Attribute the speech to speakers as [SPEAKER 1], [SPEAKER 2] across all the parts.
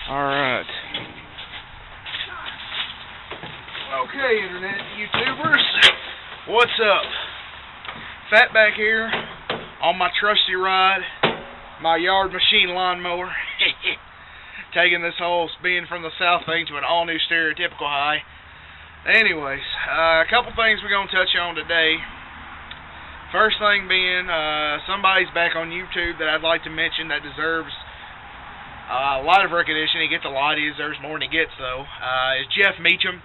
[SPEAKER 1] Alright. Okay, Internet YouTubers. What's up? Fatback here on my trusty ride, my yard machine lawnmower. Taking this whole spin from the south thing to an all-new stereotypical high. Anyways, a couple things we're going to touch on today. First thing being, somebody's back on YouTube that I'd like to mention that deserves a lot of recognition. He gets a lot. He deserves more than he gets, though. Is Jeff Meacham.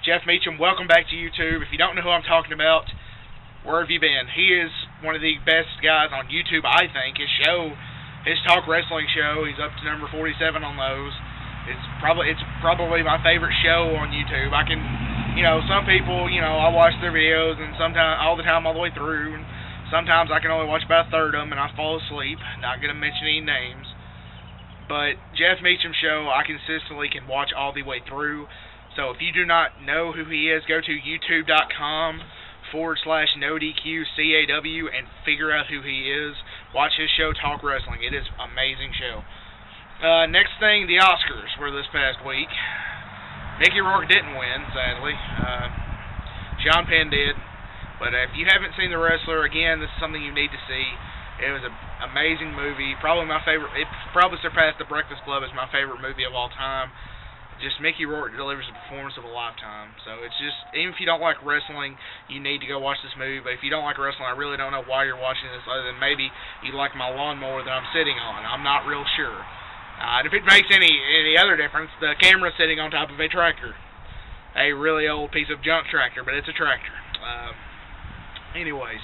[SPEAKER 1] Jeff Meacham, welcome back to YouTube. If you don't know who I'm talking about, where have you been? He is one of the best guys on YouTube, I think. His talk wrestling show, he's up to number 47 on those. It's probably my favorite show on YouTube. I can, some people, I watch their videos and sometimes all the time all the way through. And sometimes I can only watch about a third of them and I fall asleep. Not gonna mention any names. But Jeff Meacham's show, I consistently can watch all the way through. So if you do not know who he is, go to youtube.com/NoDQCAW and figure out who he is. Watch his show, Talk Wrestling. It is an amazing show. Next thing, the Oscars were this past week. Mickey Rourke didn't win, sadly. Sean Penn did. But if you haven't seen The Wrestler, again, this is something you need to see. It was an amazing movie. Probably my favorite. It probably surpassed The Breakfast Club as my favorite movie of all time. Just Mickey Rourke delivers a performance of a lifetime. So it's just, even if you don't like wrestling, you need to go watch this movie. But if you don't like wrestling, I really don't know why you're watching this, other than maybe you like my lawnmower that I'm sitting on. I'm not real sure. And if it makes any other difference, the camera's sitting on top of a tractor. A really old piece of junk tractor, but it's a tractor. Anyways,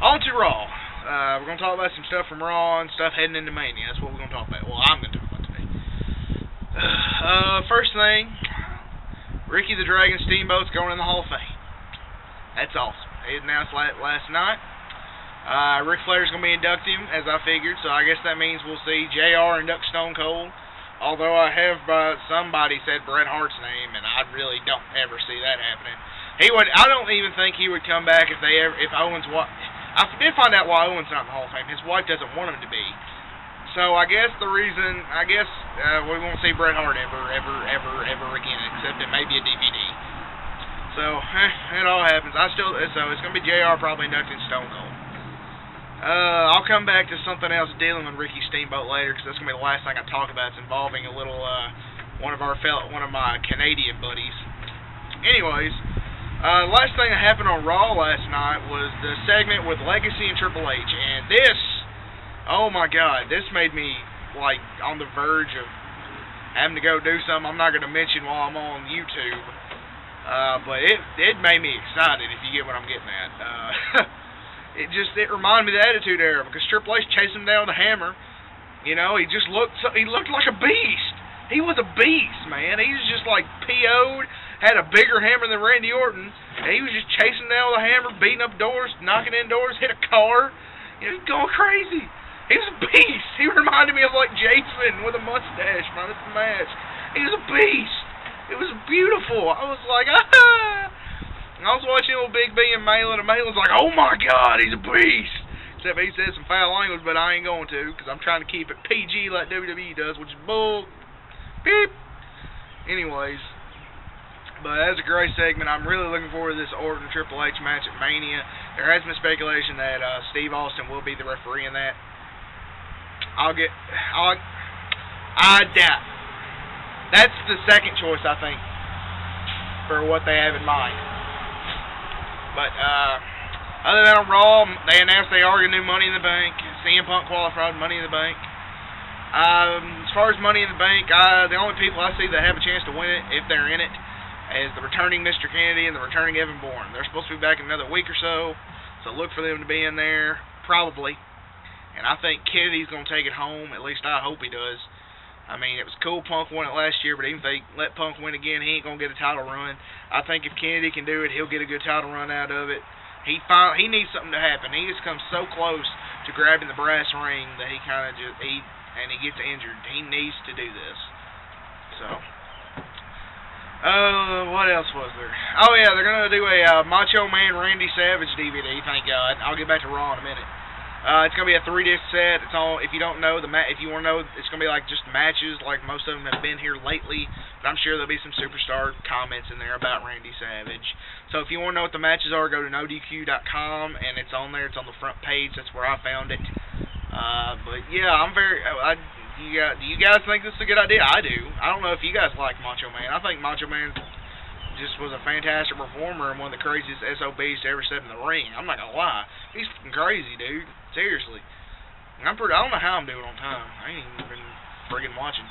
[SPEAKER 1] on to Raw. We're going to talk about some stuff from Raw and stuff heading into Mania. That's what we're going to talk about. Well, I'm going to talk about today. First thing, Ricky the Dragon Steamboat's going in the Hall of Fame. That's awesome. They announced last night. Ric Flair's going to be inducting him, as I figured, so I guess that means we'll see JR induct Stone Cold. Although I have somebody said Bret Hart's name, and I really don't ever see that happening. I don't even think he would come back if Owens. I did find out why Owens not in the Hall of Fame. His wife doesn't want him to be. So I guess we won't see Bret Hart ever again, except it may be a DVD. So it all happens. So it's gonna be JR probably inducting Stone Cold. I'll come back to something else dealing with Ricky Steamboat later, because that's gonna be the last thing I talk about. It's involving a little one of my Canadian buddies. Anyways, last thing that happened on Raw last night was the segment with Legacy and Triple H, and this, oh my God, this made me like on the verge of having to go do something I'm not gonna mention while I'm on YouTube. But it made me excited, if you get what I'm getting at. It reminded me of the Attitude Era, because Triple H chased him down with a hammer. He looked like a beast. He was a beast, man. He was just like PO'd, had a bigger hammer than Randy Orton, and he was just chasing down with a hammer, beating up doors, knocking in doors, hit a car. He's going crazy. He was a beast. He reminded me of like Jason with a mustache, man. That's the match. He was a beast. It was beautiful. I was like, ah. And I was watching old Big B and Malin was like, oh my God, he's a beast. Except he said some foul language, but I ain't going to, because I'm trying to keep it PG like WWE does, which is bull. Beep. Anyways, but that's a great segment. I'm really looking forward to this Orton Triple H match at Mania. There has been speculation that Steve Austin will be the referee in that. I doubt. That's the second choice, I think, for what they have in mind. But other than on Raw, they announced they are going to do Money in the Bank. CM Punk qualified Money in the Bank. As far as Money in the Bank, the only people I see that have a chance to win it, if they're in it, is the returning Mr. Kennedy and the returning Evan Bourne. They're supposed to be back in another week or so look for them to be in there, probably. And I think Kennedy's going to take it home. At least I hope he does. I mean, it was cool Punk won it last year, but even if they let Punk win again, he ain't going to get a title run. I think if Kennedy can do it, he'll get a good title run out of it. He needs something to happen. He just comes so close to grabbing the brass ring that he gets injured. He needs to do this. So, what else was there? Oh yeah, they're going to do a Macho Man Randy Savage DVD, thank God. I'll get back to Raw in a minute. It's gonna be a 3-disc set. It's all. If you don't know if you want to know, it's gonna be like just matches, like most of them have been here lately. But I'm sure there'll be some superstar comments in there about Randy Savage. So if you want to know what the matches are, go to nodq.com, and it's on there. It's on the front page. That's where I found it. But yeah, I'm very. Do you guys think this is a good idea? I do. I don't know if you guys like Macho Man. I think Macho Man just was a fantastic performer and one of the craziest SOBs to ever step in the ring. I'm not gonna lie. He's fucking crazy, dude. Seriously. I don't know how I'm doing on time. I ain't even been friggin' watching.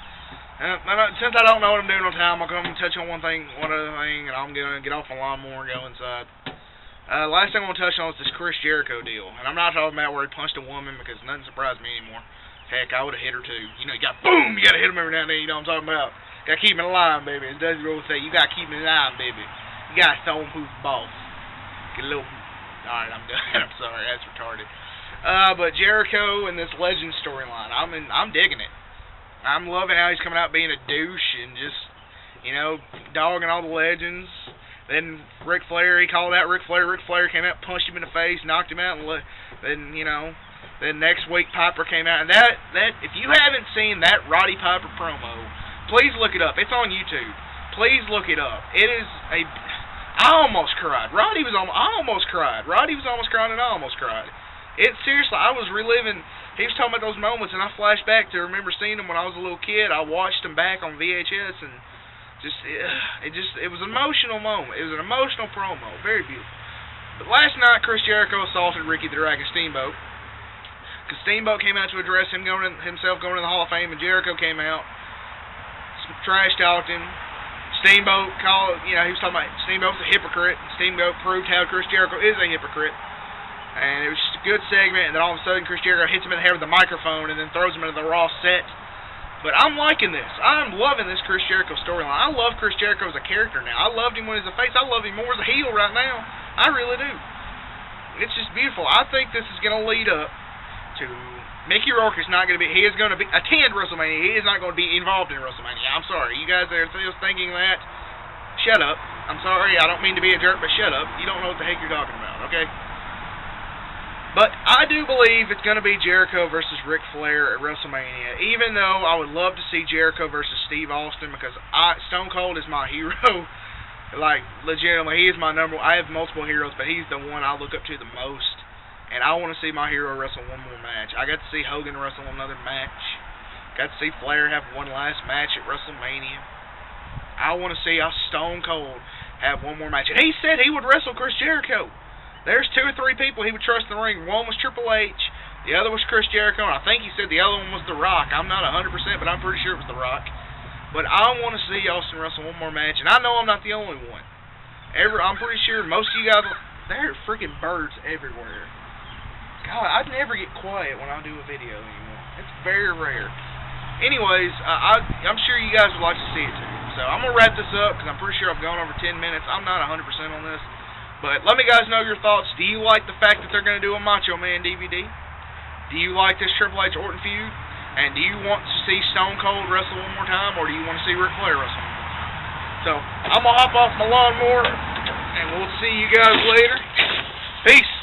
[SPEAKER 1] Since I don't know what I'm doing on time, I'll come and touch on one other thing, and I'm gonna get off my lawnmower and go inside. Last thing I want to touch on is this Chris Jericho deal. And I'm not talking about where he punched a woman, because nothing surprised me anymore. Heck, I would have hit her too. You know, you got boom, you gotta hit him every now and then, you know what I'm talking about. Gotta keep him in line, baby. As Dusty Rhodes say, you gotta keep him in line, baby. You gotta Stone Proof boss. Get a little. Alright, I'm done. I'm sorry, that's retarded. But Jericho and this legend storyline, I'm digging it. I'm loving how he's coming out being a douche and just, you know, dogging all the legends. Then Ric Flair, he called out Ric Flair. Ric Flair came out, punched him in the face, knocked him out, and then, you know. Then next week Piper came out, and that if you haven't seen that Roddy Piper promo, please look it up. It's on YouTube. Please look it up. It is I almost cried. I almost cried. Roddy was almost crying, and I almost cried. Seriously, I was reliving. He was talking about those moments, and I flashed back to remember seeing them when I was a little kid. I watched them back on VHS, and it was an emotional moment. It was an emotional promo. Very beautiful. But last night, Chris Jericho assaulted Ricky the Dragon Steamboat. Because Steamboat came out to address himself going to the Hall of Fame, and Jericho came out, trash talked him. Steamboat he was talking about Steamboat's a hypocrite. Steamboat proved how Chris Jericho is a hypocrite. And it was just a good segment, and then all of a sudden Chris Jericho hits him in the head with the microphone and then throws him into the Raw set. But I'm liking this. I'm loving this Chris Jericho storyline. I love Chris Jericho as a character now. I loved him when he was a face. I love him more as a heel right now. I really do. It's just beautiful. I think this is going to lead up to Mickey Rourke is not going to be. He is going to attend WrestleMania. He is not going to be involved in WrestleMania. I'm sorry. You guys that are still thinking that, shut up. I'm sorry. I don't mean to be a jerk, but shut up. You don't know what the heck you're talking about, okay? But I do believe it's going to be Jericho versus Ric Flair at WrestleMania, even though I would love to see Jericho versus Steve Austin, because Stone Cold is my hero. Like, legitimately, he is my number one. I have multiple heroes, but he's the one I look up to the most. And I want to see my hero wrestle one more match. I got to see Hogan wrestle another match. Got to see Flair have one last match at WrestleMania. I want to see Stone Cold have one more match. And he said he would wrestle Chris Jericho. There's 2 or 3 people he would trust in the ring. One was Triple H. The other was Chris Jericho. And I think he said the other one was The Rock. I'm not 100%, but I'm pretty sure it was The Rock. But I want to see Austin wrestle one more match. And I know I'm not the only one. I'm pretty sure most of you guys, there are freaking birds everywhere. God, I never get quiet when I do a video anymore. It's very rare. Anyways, I'm sure you guys would like to see it too. So I'm going to wrap this up because I'm pretty sure I've gone over 10 minutes. I'm not 100% on this. But let me guys know your thoughts. Do you like the fact that they're going to do a Macho Man DVD? Do you like this Triple H Orton feud? And do you want to see Stone Cold wrestle one more time, or do you want to see Ric Flair wrestle one more time? So I'm going to hop off my lawnmower, and we'll see you guys later. Peace.